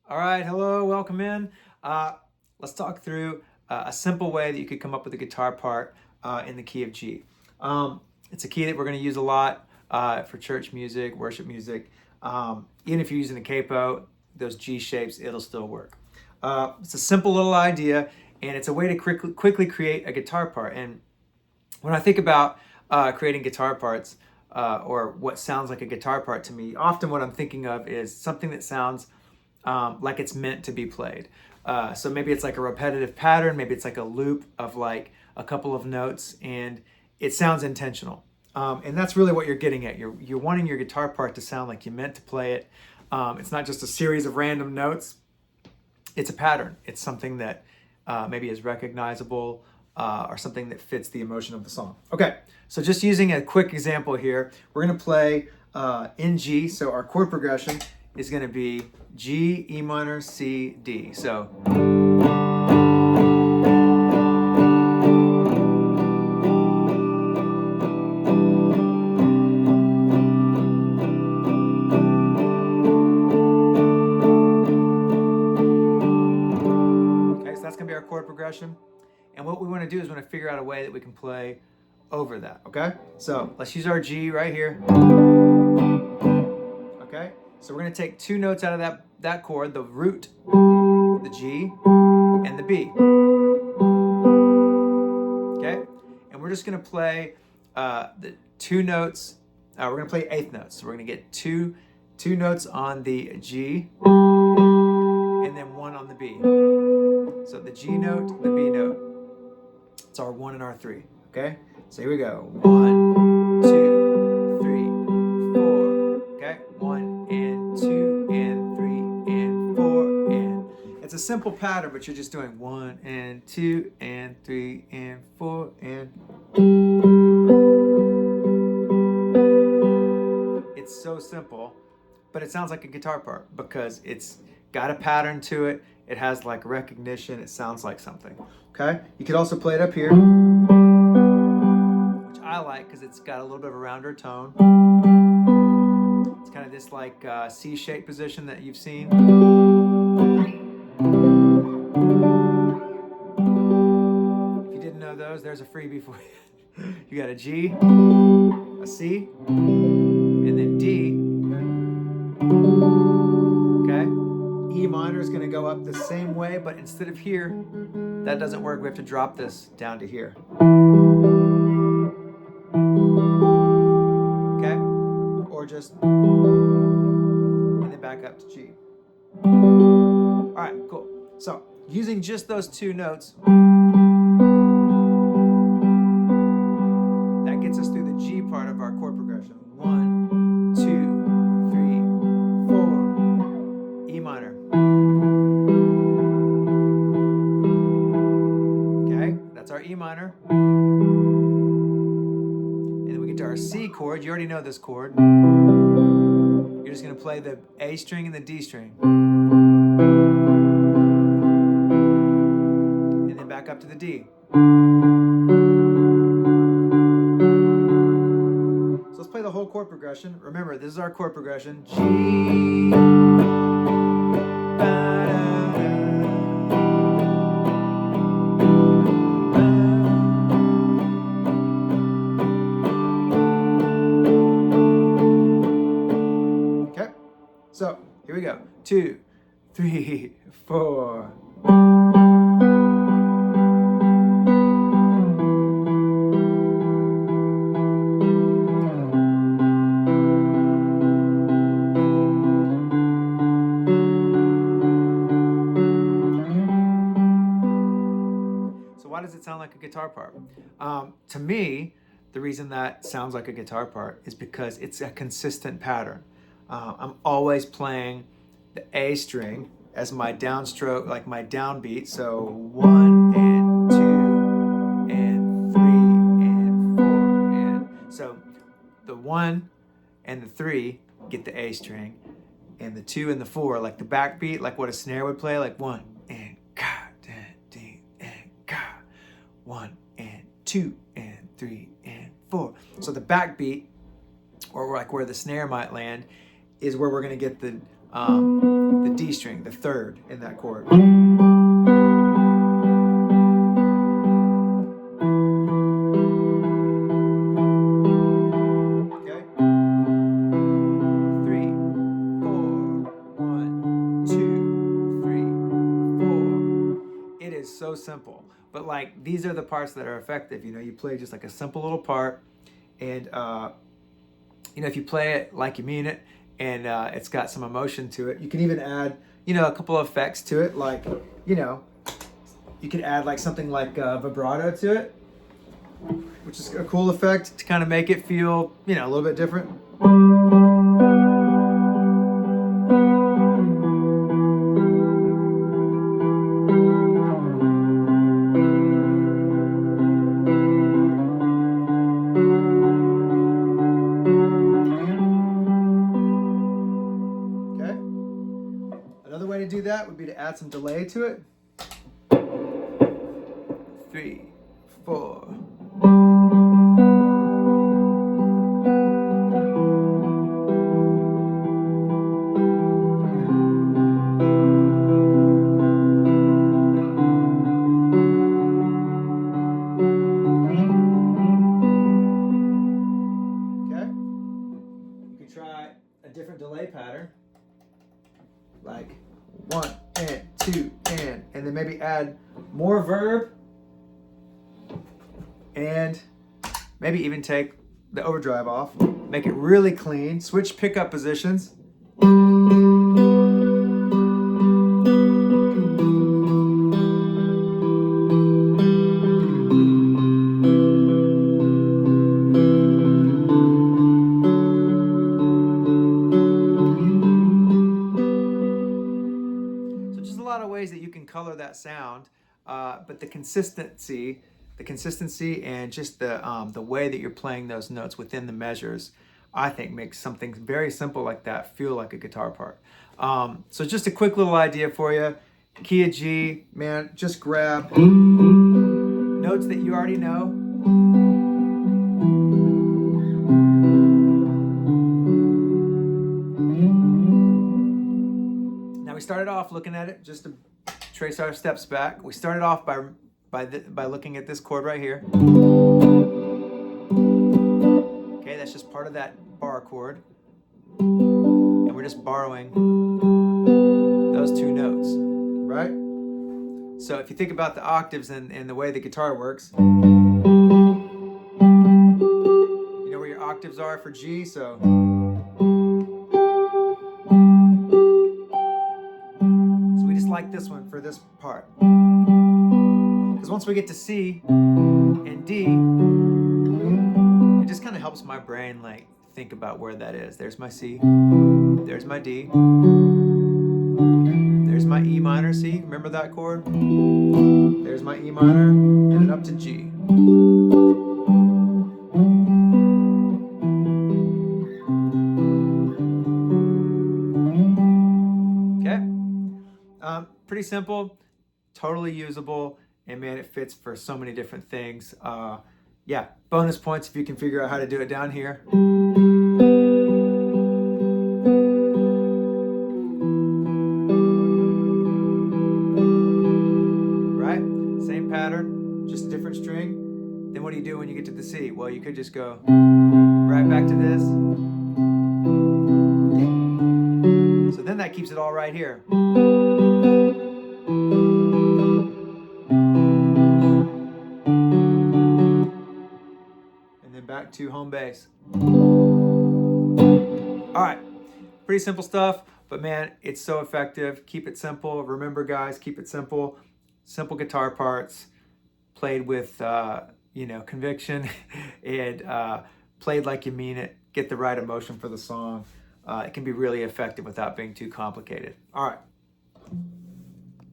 All right, hello, welcome in. Let's talk through a simple way that you could come up with a guitar part in the key of G. It's a key that we're going to use a lot for church music, worship music. Even if you're using a capo, those G shapes, it'll still work. It's a simple little idea, and it's a way to quickly create a guitar part. And when I think about creating guitar parts, or what sounds like a guitar part to me, often what I'm thinking of is something that sounds like it's meant to be played. So maybe it's like a repetitive pattern, maybe it's like a loop of like a couple of notes, and it sounds intentional. And that's really what you're getting at. You're wanting your guitar part to sound like you meant to play it. It's not just a series of random notes. It's a pattern. It's something that maybe is recognizable or something that fits the emotion of the song. Okay, so just using a quick example here, we're going to play in G. So our chord progression is going to be G, E minor, C, D. So okay, so that's going to be our chord progression. And what we want to do is we want to figure out a way that we can play over that, okay? So let's use our G right here. Okay, so we're going to take two notes out of that chord, the root, the G, and the B. Okay, and we're just going to play the two notes. We're going to play eighth notes. So we're going to get two notes on the G, and then one on the B. So the G note, the B note. It's our 1 and our 3. Okay, so here we go. 1, 2, 3, 4. Okay, 1 and 2 and 3 and 4 and. It's a simple pattern, but you're just doing 1 and 2 and 3 and 4 and. It's so simple, but it sounds like a guitar part because it's got a pattern to it. It has like recognition. It sounds like something. Okay, you could also play it up here, which I like because it's got a little bit of a rounder tone. It's kind of this like C-shaped position that you've seen. If you didn't know those, there's a freebie for you. You got a G, a C, and then D. Okay, E minor is going to go up the same way, but instead of here, that doesn't work. We have to drop this down to here. Okay, or just and then back up to G. All right, cool. So using just those two notes, that gets us through the G part of our chord progression. 1, 2, 3, 4. E minor. Okay, that's our E minor. And then we get to our C chord. You already know this chord. You're just going to play the A string and the D string. And then back up to the D. So let's play the whole chord progression. Remember, this is our chord progression. G. Okay, so here we go. 2, 3, 4. Why does it sound like a guitar part? To me, the reason that sounds like a guitar part is because it's a consistent pattern. I'm always playing the A string as my downstroke, like my downbeat. So 1 and 2 and 3 and 4 and. So the 1 and the 3 get the A string, and the 2 and the 4, like the backbeat, like what a snare would play, like 1 and ka, ding, and ka. 1 and 2 and 3 and 4. So the backbeat, or like where the snare might land, is where we're going to get the the D string, the third in that chord. Okay? 3, 4, 1, 2, 3, 4. It is so simple. But like, these are the parts that are effective. You know, you play just like a simple little part, and you know, if you play it like you mean it, and it's got some emotion to it, you can even add, you know, a couple of effects to it, like, you know, you could add like something like vibrato to it, which is a cool effect to kind of make it feel, you know, a little bit different. Another way to do that would be to add some delay to it. 3, 4. Okay? You can try a different delay pattern. Like 1 and 2 and then maybe add more verb, and maybe even take the overdrive off, make it really clean, switch pickup positions. A lot of ways that you can color that sound, but the consistency and just the way that you're playing those notes within the measures, I think makes something very simple like that feel like a guitar part. So just a quick little idea for you. Key of G, man, just grab notes that you already know. We started off looking at it, just to trace our steps back. We started off by looking at this chord right here. Okay, that's just part of that bar chord. And we're just borrowing those two notes, right? So if you think about the octaves and the way the guitar works, you know where your octaves are for G, so like this one for this part, because once we get to C and D, it just kind of helps my brain like think about where that is. There's my C, there's my D, there's my E minor. C, remember that chord? There's my E minor, and then up to G. Pretty simple, totally usable, and man, it fits for so many different things. Yeah, bonus points if you can figure out how to do it down here. Right? Same pattern, just a different string. Then what do you do when you get to the C? Well, you could just go right back to this. So then that keeps it all right here. And then back to home base. All right, pretty simple stuff, but man, it's so effective. Keep it simple. Remember, guys, keep it simple. Simple guitar parts, played with you know, conviction, and played like you mean it. Get the right emotion for the song. It can be really effective without being too complicated. All right.